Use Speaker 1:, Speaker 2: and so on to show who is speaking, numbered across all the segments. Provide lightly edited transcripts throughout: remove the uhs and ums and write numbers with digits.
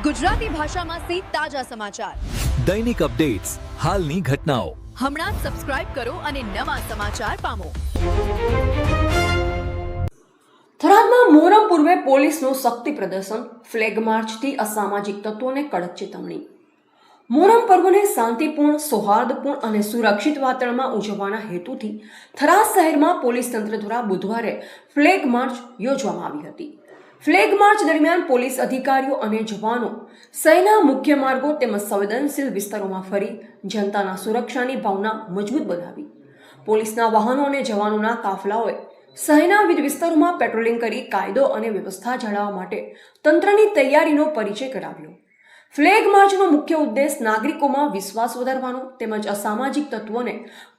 Speaker 1: ગુજરાતી ભાષામાં તાજા સમાચાર,
Speaker 2: દૈનિક અપડેટ્સ, હાલની ઘટનાઓ.
Speaker 1: હમણાં જ સબસ્ક્રાઇબ કરો અને નવા સમાચાર પામો.
Speaker 3: થરાદમાં મોહરમ પૂર્વે પોલીસનું શક્તિ પ્રદર્શન, ફ્લેગ માર્ચથી અસામાજિક તત્વોને કડક ચેતવણી. મોહરમ પર્વને શાંતિપૂર્ણ, સૌહાર્દપૂર્ણ અને સુરક્ષિત વાતાવરણમાં ઉજવવાના હેતુથી થરાદ શહેરમાં પોલીસ તંત્ર દ્વારા બુધવારે ફ્લેગ માર્ચ યોજવામાં આવી હતી. ફ્લેગ માર્ચ દરમિયાન પોલીસ અધિકારીઓ અને જવાનો શહેરના મુખ્ય માર્ગો તેમજ સંવેદનશીલ વિસ્તારોમાં ફરી જનતાના સુરક્ષાની ભાવના મજબૂત બનાવી. પોલીસના વાહનો અને જવાનોના કાફલાઓએ શહેરના વિવિધ વિસ્તારોમાં પેટ્રોલિંગ કરી કાયદો અને વ્યવસ્થા જાળવવા માટે તંત્રની તૈયારીનો પરિચય કરાવ્યો. ફ્લેગ માર્ચનો મુખ્ય ઉદ્દેશ નાગરિકોમાં વિશ્વાસ વધારવાનો તેમજ અસામાજિક તત્વોને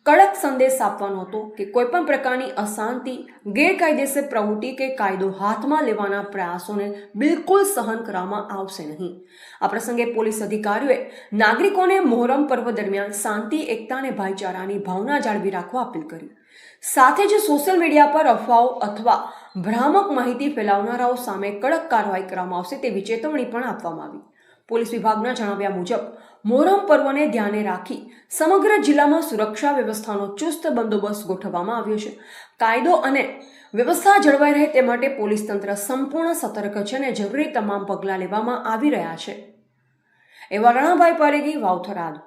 Speaker 3: કડક સંદેશ આપવાનો હતો કે કોઈપણ પ્રકારની અશાંતિ, ગેરકાયદેસર પ્રવૃત્તિ કે કાયદો હાથમાં લેવાના પ્રયાસોને બિલકુલ સહન કરવામાં આવશે નહીં. આ પ્રસંગે પોલીસ અધિકારીઓએ નાગરિકોને મોહરમ પર્વ દરમિયાન શાંતિ, એકતા અને ભાઈચારાની ભાવના જાળવી રાખવા અપીલ કરી. સાથે જ સોશિયલ મીડિયા પર અફવાઓ અથવા ભ્રામક માહિતી ફેલાવનારાઓ સામે કડક કાર્યવાહી કરવામાં આવશે તેવી ચેતવણી પણ આપવામાં આવી. પોલીસ વિભાગના જણાવ્યા મુજબ મોહરમ પર્વને ધ્યાને રાખી સમગ્ર જિલ્લામાં સુરક્ષા વ્યવસ્થાનો ચુસ્ત બંદોબસ્ત ગોઠવવામાં આવ્યો છે. કાયદો અને વ્યવસ્થા જળવાઈ રહે તે માટે પોલીસ તંત્ર સંપૂર્ણ સતર્ક છે અને જરૂરી તમામ પગલાં લેવામાં આવી રહ્યા છે. એવા રણાભાઈ પારેગી, વાવ, થરાદ.